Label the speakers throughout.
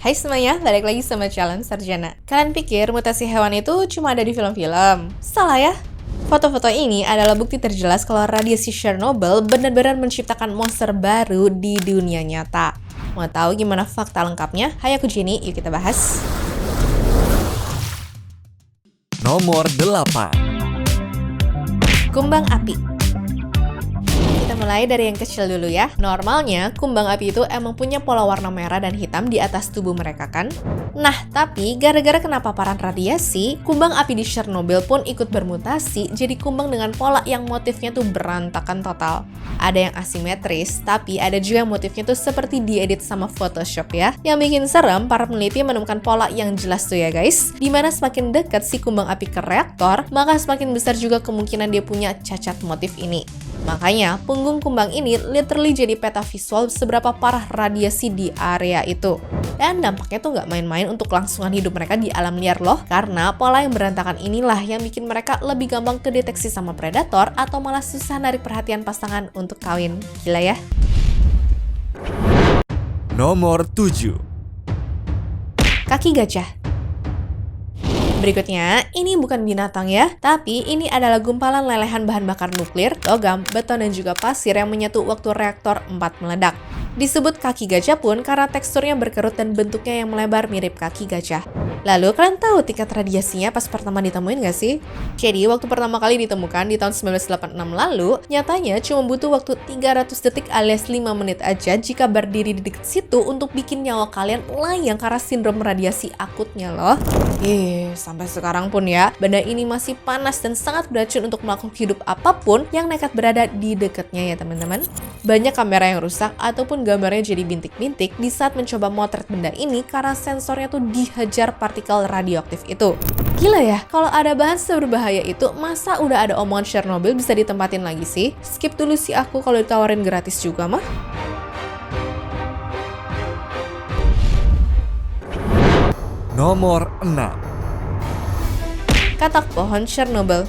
Speaker 1: Hai semuanya, balik lagi sama Challenge Sarjana. Kalian pikir mutasi hewan itu cuma ada di film-film? Salah ya? Foto-foto ini adalah bukti terjelas kalau radiasi Chernobyl benar-benar menciptakan monster baru di dunia nyata. Mau tahu gimana fakta lengkapnya? Hai, aku Jenny, yuk kita bahas.
Speaker 2: Nomor 8.
Speaker 1: Kumbang api. Kita mulai dari yang kecil dulu ya. Normalnya, kumbang api itu emang punya pola warna merah dan hitam di atas tubuh mereka kan? Nah, tapi gara-gara kena paparan radiasi, kumbang api di Chernobyl pun ikut bermutasi jadi kumbang dengan pola yang motifnya tuh berantakan total. Ada yang asimetris, tapi ada juga yang motifnya tuh seperti diedit sama Photoshop ya. Yang bikin serem, para peneliti menemukan pola yang jelas tuh ya guys. Dimana semakin dekat si kumbang api ke reaktor, maka semakin besar juga kemungkinan dia punya cacat motif ini. Makanya, punggung kumbang ini literally jadi peta visual seberapa parah radiasi di area itu. Dan dampaknya tuh nggak main-main untuk kelangsungan hidup mereka di alam liar loh. Karena pola yang berantakan inilah yang bikin mereka lebih gampang kedeteksi sama predator atau malah susah narik perhatian pasangan untuk kawin. Gila ya?
Speaker 2: Nomor 7.
Speaker 1: Kaki gajah. Berikutnya, ini bukan binatang ya, tapi ini adalah gumpalan lelehan bahan bakar nuklir, logam, beton, dan juga pasir yang menyatu waktu reaktor 4 meledak. Disebut kaki gajah pun karena teksturnya berkerut dan bentuknya yang melebar mirip kaki gajah. Lalu, kalian tahu tingkat radiasinya pas pertama ditemuin nggak sih? Jadi, waktu pertama kali ditemukan di tahun 1986 lalu, nyatanya cuma butuh waktu 300 detik alias 5 menit aja jika berdiri di dekat situ untuk bikin nyawa kalian layang karena sindrom radiasi akutnya loh. Sampai sekarang pun ya, benda ini masih panas dan sangat beracun untuk makhluk hidup apapun yang nekat berada di dekatnya ya teman-teman. Banyak kamera yang rusak ataupun gambarnya jadi bintik-bintik di saat mencoba motret benda ini karena sensornya tuh dihajar partikel radioaktif itu. Gila ya, kalau ada bahan seberbahaya itu, masa udah ada omongan Chernobyl bisa ditempatin lagi sih? Skip dulu sih aku kalau ditawarin gratis juga mah.
Speaker 2: Nomor 6.
Speaker 1: Katak pohon Chernobyl.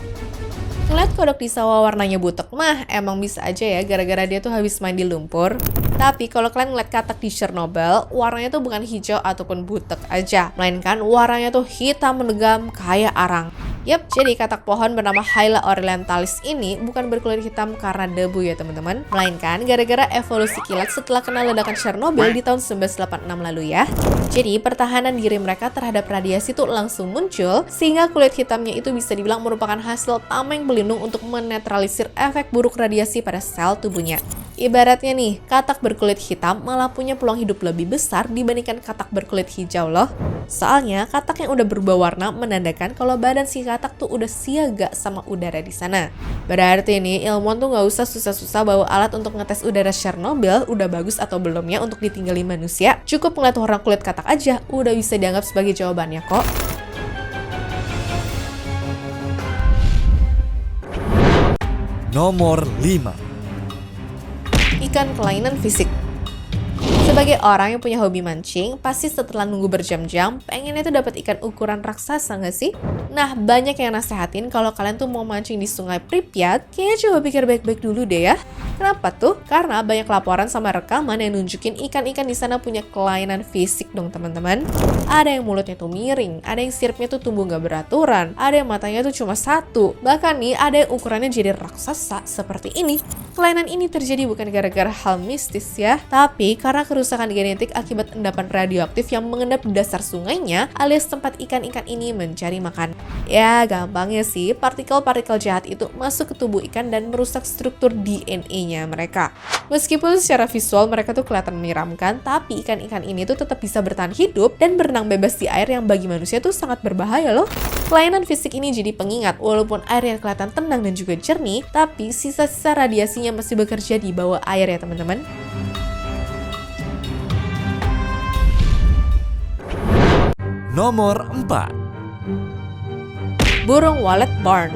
Speaker 1: Ngeliat kodok di sawah warnanya butek mah emang bisa aja ya gara-gara dia tuh habis main di lumpur. Tapi kalau kalian ngeliat katak di Chernobyl, warnanya tuh bukan hijau ataupun butek aja, melainkan warnanya tuh hitam menegam kayak arang. Yap, jadi katak pohon bernama Hyla orientalis ini bukan berkulit hitam karena debu ya teman-teman, melainkan gara-gara evolusi kilat setelah kena ledakan Chernobyl di tahun 1986 lalu ya. Jadi pertahanan diri mereka terhadap radiasi tuh langsung muncul, sehingga kulit hitamnya itu bisa dibilang merupakan hasil tameng pelindung untuk menetralisir efek buruk radiasi pada sel tubuhnya. Ibaratnya nih, katak berkulit hitam malah punya peluang hidup lebih besar dibandingkan katak berkulit hijau loh. Soalnya, katak yang udah berubah warna menandakan kalau badan si katak tuh udah siaga sama udara di sana. Berarti nih, ilmuwan tuh nggak usah susah-susah bawa alat untuk ngetes udara Chernobyl udah bagus atau belumnya untuk ditinggali manusia. Cukup ngeliat warna kulit katak aja, udah bisa dianggap sebagai jawabannya kok.
Speaker 2: Nomor 5.
Speaker 1: Ikan kelainan fisik. Sebagai orang yang punya hobi mancing, pasti setelah nunggu berjam-jam, pengennya tuh dapat ikan ukuran raksasa nggak sih? Nah, banyak yang nasehatin kalau kalian tuh mau mancing di sungai Pripyat, kayaknya coba pikir baik-baik dulu deh ya. Kenapa tuh? Karena banyak laporan sama rekaman yang nunjukin ikan-ikan di sana punya kelainan fisik dong teman-teman. Ada yang mulutnya tuh miring, ada yang siripnya tuh tumbuh nggak beraturan, ada yang matanya tuh cuma satu, bahkan nih ada yang ukurannya jadi raksasa seperti ini. Kelainan ini terjadi bukan gara-gara hal mistis ya, tapi karena kerusakan genetik akibat endapan radioaktif yang mengendap di dasar sungainya alias tempat ikan-ikan ini mencari makan. Ya, gampangnya sih, partikel-partikel jahat itu masuk ke tubuh ikan dan merusak struktur DNA-nya mereka. Meskipun secara visual mereka tuh kelihatan menyeramkan, tapi ikan-ikan ini tuh tetap bisa bertahan hidup dan berenang bebas di air yang bagi manusia tuh sangat berbahaya loh. Kelainan fisik ini jadi pengingat, walaupun airnya kelihatan tenang dan juga jernih, tapi sisa-sisa radiasinya masih bekerja di bawah air ya teman-teman.
Speaker 2: Nomor 4.
Speaker 1: Burung walet barn.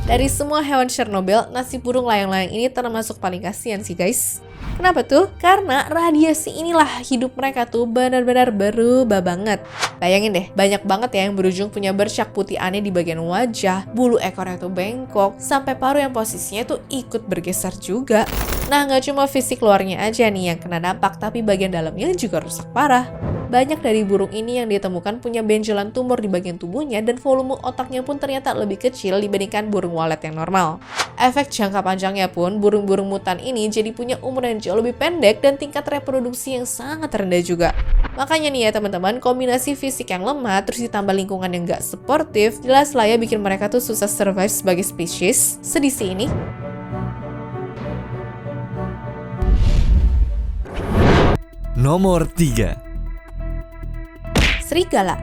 Speaker 1: Dari semua hewan Chernobyl, nasib burung layang-layang ini termasuk paling kasihan sih guys. Kenapa tuh? Karena radiasi inilah hidup mereka tuh benar-benar berubah banget. Bayangin deh, banyak banget ya yang berujung punya bercak putih aneh di bagian wajah, bulu ekornya tuh bengkok, sampai paru yang posisinya tuh ikut bergeser juga. Nah, nggak cuma fisik luarnya aja nih yang kena dampak, tapi bagian dalamnya juga rusak parah. Banyak dari burung ini yang ditemukan punya benjolan tumor di bagian tubuhnya dan volume otaknya pun ternyata lebih kecil dibandingkan burung walet yang normal. Efek jangka panjangnya pun, burung-burung mutan ini jadi punya umur yang jauh lebih pendek dan tingkat reproduksi yang sangat rendah juga. Makanya nih ya teman-teman, kombinasi fisik yang lemah terus ditambah lingkungan yang gak suportif, jelas lah ya bikin mereka tuh susah survive sebagai spesies. Sedih sih ini.
Speaker 2: Nomor 3.
Speaker 1: Serigala.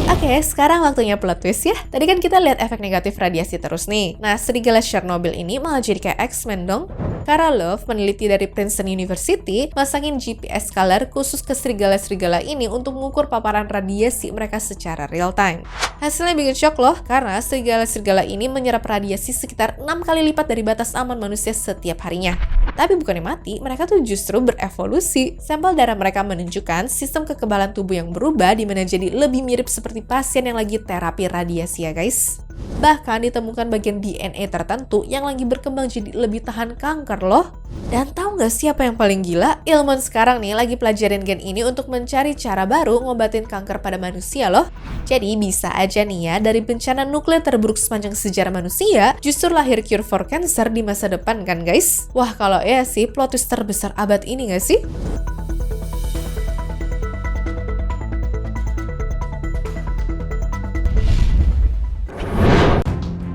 Speaker 1: Oke, sekarang waktunya plot twist ya. Tadi kan kita lihat efek negatif radiasi terus nih. Nah, serigala Chernobyl ini malah jadi kayak X-Men dong. Kara Love, peneliti dari Princeton University, masangin GPS color khusus ke serigala-serigala ini untuk mengukur paparan radiasi mereka secara real time. Hasilnya bikin shock loh, karena serigala-serigala ini menyerap radiasi sekitar 6 kali lipat dari batas aman manusia setiap harinya. Tapi bukannya mati, mereka tuh justru berevolusi. Sampel darah mereka menunjukkan sistem kekebalan tubuh yang berubah di mana jadi lebih mirip seperti pasien yang lagi terapi radiasi ya guys. Bahkan ditemukan bagian DNA tertentu yang lagi berkembang jadi lebih tahan kanker loh. Dan tahu nggak siapa yang paling gila? Ilmuwan sekarang nih lagi pelajarin gen ini untuk mencari cara baru ngobatin kanker pada manusia loh. Jadi bisa aja nih ya, dari bencana nuklir terburuk sepanjang sejarah manusia, justru lahir cure for cancer di masa depan kan guys? Wah kalau ya sih, plot twist terbesar abad ini nggak sih?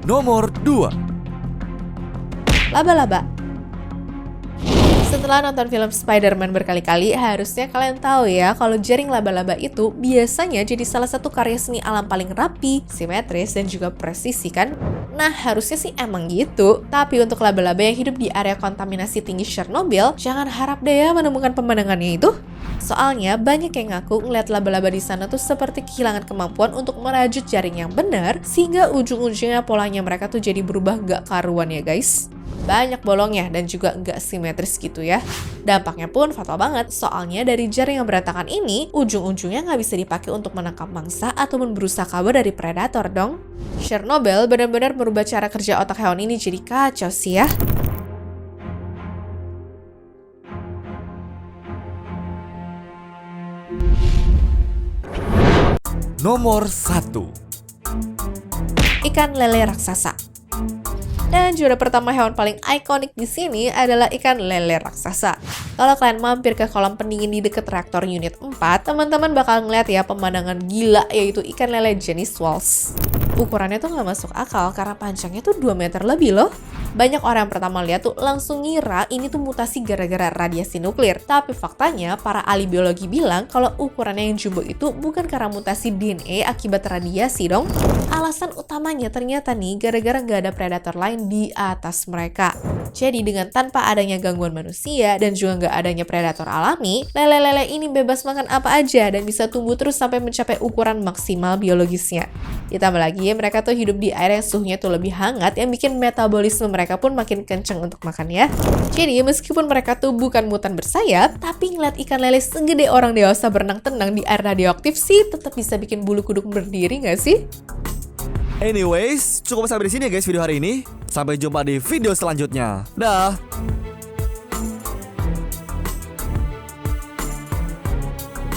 Speaker 2: Nomor 2.
Speaker 1: Laba-laba. Setelah nonton film Spider-Man berkali-kali, harusnya kalian tahu ya kalau jaring laba-laba itu biasanya jadi salah satu karya seni alam paling rapi, simetris, dan juga presisi kan? Nah, harusnya sih emang gitu. Tapi untuk laba-laba yang hidup di area kontaminasi tinggi Chernobyl, jangan harap deh ya menemukan pemandangannya itu. Soalnya banyak yang ngaku ngeliat laba-laba di sana tuh seperti kehilangan kemampuan untuk merajut jaring yang benar, sehingga ujung-ujungnya polanya mereka tuh jadi berubah gak karuan ya guys. Banyak bolongnya dan juga gak simetris gitu ya. Dampaknya pun fatal banget, soalnya dari jaring yang berantakan ini, ujung-ujungnya gak bisa dipakai untuk menangkap mangsa ataupun berusaha kabur dari predator dong. Chernobyl benar-benar merubah cara kerja otak hewan ini jadi kacau sih ya.
Speaker 2: Nomor 1.
Speaker 1: Ikan lele raksasa. Dan juara pertama hewan paling ikonik di sini adalah ikan lele raksasa. Kalau kalian mampir ke kolam pendingin di dekat reaktor unit 4, teman-teman bakal ngeliat ya pemandangan gila yaitu ikan lele jenis Walsh. Ukurannya tuh nggak masuk akal karena panjangnya tuh 2 meter lebih loh. Banyak orang yang pertama lihat tuh langsung ngira ini tuh mutasi gara-gara radiasi nuklir. Tapi faktanya para ahli biologi bilang kalau ukurannya yang jumbo itu bukan karena mutasi DNA akibat radiasi dong. Alasan utamanya ternyata nih gara-gara nggak ada predator lain di atas mereka. Jadi dengan tanpa adanya gangguan manusia dan juga nggak adanya predator alami, lele-lele ini bebas makan apa aja dan bisa tumbuh terus sampai mencapai ukuran maksimal biologisnya. Ditambah lagi mereka tuh hidup di air yang suhunya tuh lebih hangat yang bikin metabolisme mereka pun makin kenceng untuk makan ya. Jadi meskipun mereka tuh bukan mutan bersayap, tapi ngeliat ikan lele segede orang dewasa berenang tenang di air radioaktif sih tetap bisa bikin bulu kuduk berdiri nggak sih?
Speaker 2: Anyways, cukup sampai di sini ya guys video hari ini. Sampai jumpa di video selanjutnya. Dah.